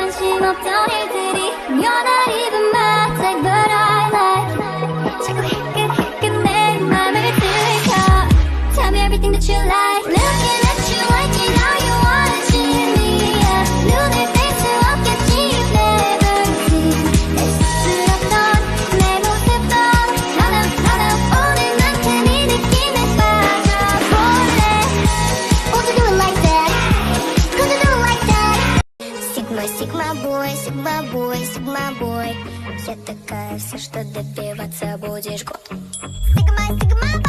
관심 없던 일들이 You're not even my type but I like it 자꾸 희끗희끗 내 맘을 들이켜 Tell me everything that you like Looking at you like you know you wanna cheat me yeah. 눈을 뗄 수 없겠지 you've never seen 내 쑥스럽던 내 모습도 너는 오늘만큼 이 느낌에 빠져볼래 Won't you do it like that Could you do it like that Sigma boy, Sigma boy, Sigma boy Я такая вся, что добиваться будешь год Sigma boy